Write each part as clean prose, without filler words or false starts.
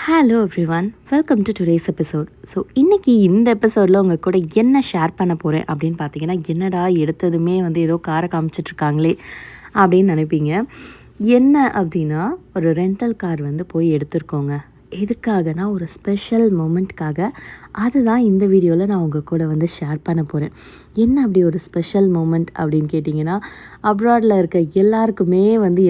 Hello everyone, welcome to today's episode. So இன்றைக்கி இந்த எபிசோடில் உங்கள் கூட என்ன ஷேர் பண்ண போகிறேன் அப்படின்னு பார்த்தீங்கன்னா, என்னடா எடுத்ததுமே ஏதோ காரை காமிச்சிட்ருக்காங்களே அப்படின்னு நினைப்பீங்க. என்ன அப்படின்னா, ஒரு ரெண்டல் கார் போய் எடுத்திருக்கோங்க. எதுக்காகனா ஒரு ஸ்பெஷல் மூமெண்ட்காக. அதுதான் இந்த வீடியோவில் நான் உங்கள் கூட ஷேர் பண்ண போகிறேன். என்ன அப்படி ஒரு ஸ்பெஷல் மூமெண்ட் அப்படின்னு கேட்டிங்கன்னா, அப்ராடில் இருக்க எல்லாருக்குமே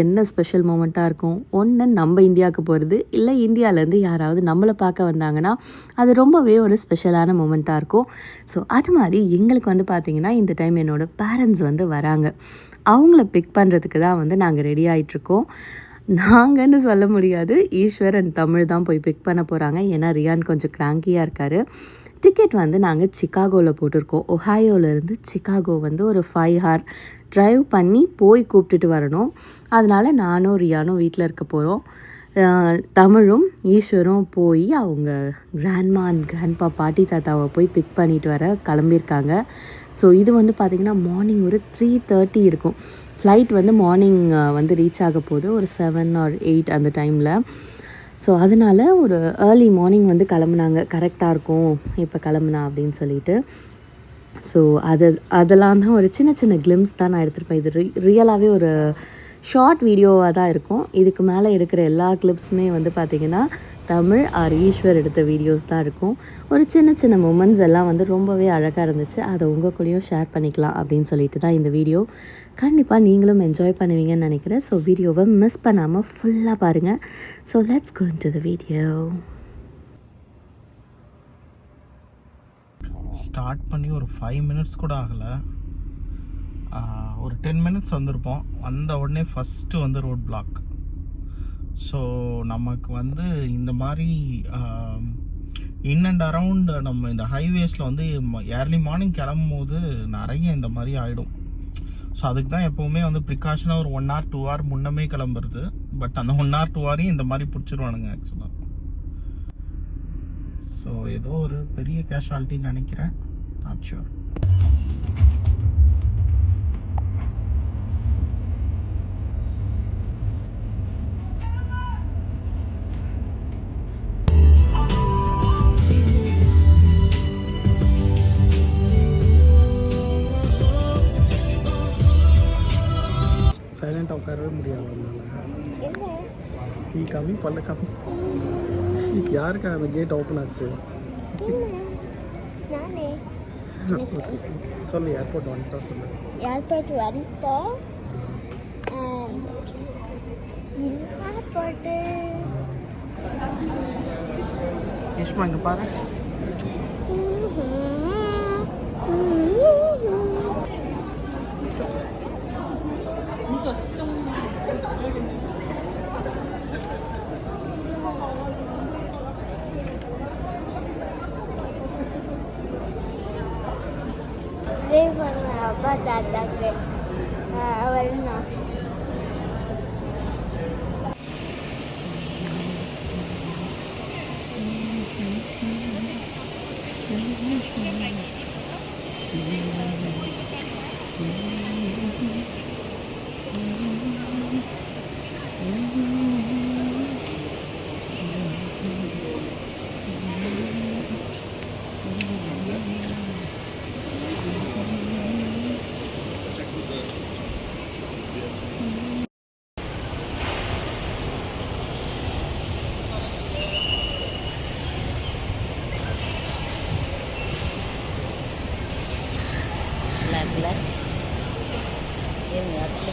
என்ன ஸ்பெஷல் மூமெண்ட்டாக இருக்கும். ஒன்று நம்ம இந்தியாவுக்கு போகிறது, இல்லை இந்தியாவிலேருந்து யாராவது நம்மளை பார்க்க வந்தாங்கன்னா அது ரொம்பவே ஒரு ஸ்பெஷலான மூமெண்ட்டாக இருக்கும். ஸோ அது மாதிரி எங்களுக்கு பார்த்திங்கன்னா இந்த டைம் என்னோடய பேரண்ட்ஸ் வராங்க. அவங்கள பிக் பண்ணுறதுக்கு தான் நாங்கள் ரெடி ஆகிட்ருக்கோம். நாங்கன்னு சொல்ல முடியாது, ஈஸ்வர் அண்ட் தமிழ் தான் போய் பிக் பண்ண போகிறாங்க. ஏன்னா ரியான் கொஞ்சம் கிராங்கியாக இருக்கார். டிக்கெட் நாங்கள் சிக்காகோவில் போட்டிருக்கோம். ஒஹாயோவிலேருந்து சிக்காகோ ஒரு 5 hour ட்ரைவ் பண்ணி போய் கூப்பிட்டுட்டு வரணும். அதனால் நானும் ரியானும் வீட்டில் இருக்க போகிறோம். தமிழும் ஈஸ்வரும் போய் அவங்க கிராண்ட்மா அண்ட் கிராண்ட்பா பாட்டி தாத்தாவை போய் பிக் பண்ணிட்டு வர கிளம்பியிருக்காங்க. ஸோ இது பார்த்திங்கன்னா மார்னிங் ஒரு 3:30 இருக்கும். ஃப்ளைட் மார்னிங் ரீச் ஆக போது ஒரு 7 or 8 அந்த டைமில். ஸோ அதனால் ஒரு ஏர்லி மார்னிங் கிளம்புனாங்க. கரெக்டாக இருக்கும் இப்போ கிளம்புனா அப்படின்னு சொல்லிட்டு. ஸோ அதெல்லாம் தான் ஒரு சின்ன சின்ன கிளிம்ஸ் தான் நான் எடுத்திருப்பேன். இது ரியலாகவே ஒரு ஷார்ட் வீடியோவாக தான் இருக்கும். இதுக்கு மேலே எடுக்கிற எல்லா கிளிப்ஸுமே பார்த்திங்கன்னா தமிழ் ஆர் ஈஸ்வர் எடுத்த வீடியோஸ் தான் இருக்கும். ஒரு சின்ன சின்ன மூமெண்ட்ஸ் எல்லாம் ரொம்பவே அழகாக இருந்துச்சு. அதை உங்கள் கூடயும் ஷேர் பண்ணிக்கலாம் அப்படின்னு சொல்லிட்டு தான் இந்த வீடியோ. கண்டிப்பாக நீங்களும் என்ஜாய் பண்ணுவீங்கன்னு நினைக்கிறேன். ஸோ வீடியோவை மிஸ் பண்ணாமல் ஃபுல்லாக பாருங்கள். So let's go into the video. Start பண்ணி ஒரு 5 minutes கூட ஆகலை. ஒரு 10 minutes வந்திருப்போம். வந்த உடனே ஃபஸ்ட்டு ரோட் பிளாக். ஸோ நமக்கு இந்த மாதிரி இன் அண்ட் அரவுண்ட் நம்ம இந்த ஹைவேஸில் ஏர்லி மார்னிங் கிளம்பும் போது நிறைய இந்த மாதிரி ஆகிடும். ஸோ அதுக்கு தான் எப்போவுமே ப்ரிகாஷனாக ஒரு 1 hour 2 hour முன்னமே கிளம்புறது. பட் அந்த 1 hour 2 hourயும் இந்த மாதிரி பிடிச்சிருவானுங்க ஆக்சுவலாக. ஸோ ஏதோ ஒரு பெரிய கேஷுவாலிட்டின்னு நினைக்கிறேன், நாட் ஷுர். சைலண்டாக உட்காரவே முடியாது அவங்களால. ஈ கம்மி பல்ல கம்மி. யாருக்கா அந்த கேட் ஓப்பன் ஆச்சு? சொல்லு, ஏர்போர்ட் வந்துட்டோம் சொல்லு. ஏர்போர்ட் வந்துட்டோம். ஏர்போர்ட்டு கிஷ்மா இங்கே பாரு. அப்பா தாத்தாக்கு வரணும்.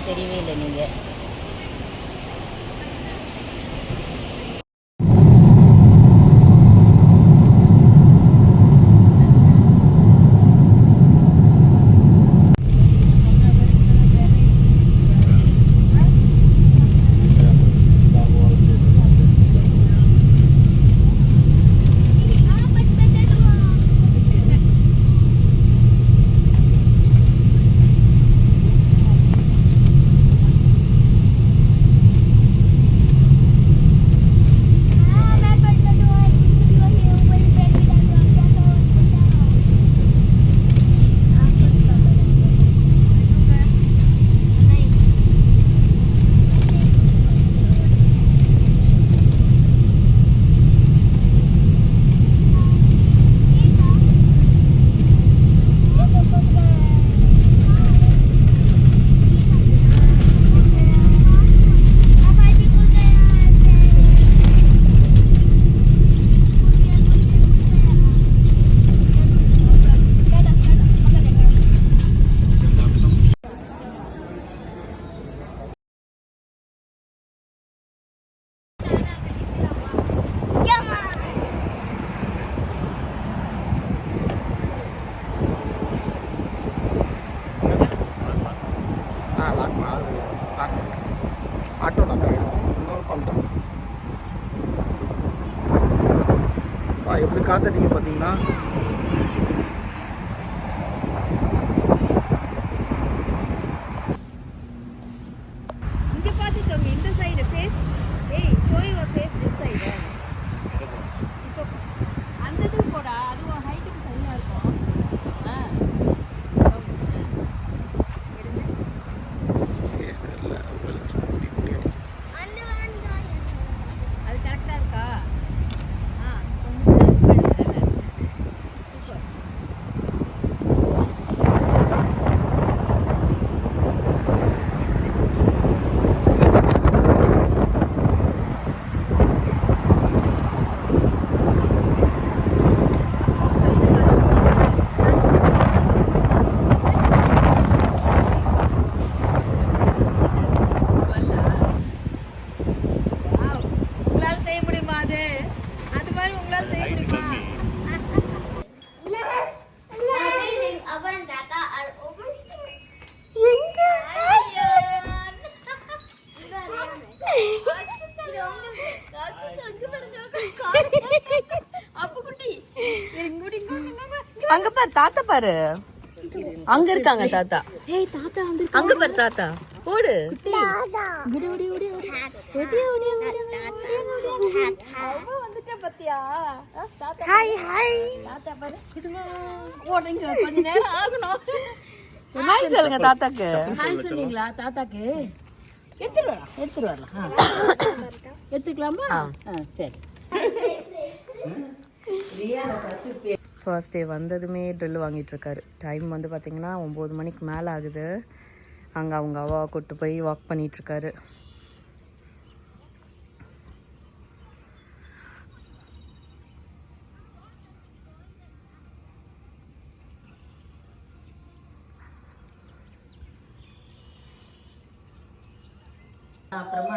தெரியவே இல்லை நீங்கள். ஆட்டோ நாங்கள் ஆகிடும் இன்னொரு பண்ணிட்டோம். எப்படி காத்தடிங்க பார்த்தீங்கன்னா. இங்க பாத்துக்கோங்க இந்த சைடு ஃபேஸ். ஏய் show your face this side. இப்போ அந்த இதுக்கு போடா, அது ஹைட்டுக்கு சரியா இருக்கும். ஃபேஸ் தெரியல, வெளிச்சம் முடி முடி அடிக்குது. அது கரெக்டா இருக்கா? சூப்பர். உங்களால செய்ய முடியுமா? அது மாதிரி உங்களால செய்ய முடியுமா? அங்க பாரு தாத்தா, பாரு அங்க இருக்காங்க தாத்தா. ஏய் தாத்தா அங்க பாரு தாத்தா. ஓடு. ஹாய் ஹாய் தாத்தா பாரு. ஓடுங்க, கொஞ்ச நேரம் ஆகணும். ஹாய் சொல்லுங்க தாத்தாக்கு. ஹாய் சொன்னீங்களா தாத்தாக்கு? எடுத்துட்டு வரலாம். எடுத்துக்கலாமா? சரி. ஃபர்ஸ்ட் டே வந்ததுமே ட்ரில் வாங்கிட்டுருக்காரு. டைம் வந்து பார்த்திங்கன்னா 9 மணிக்கு மேலே ஆகுது. அங்கே அவங்க அவாவை கூப்பிட்டு போய் வாக் பண்ணிகிட்ருக்காரு. அப்புறமா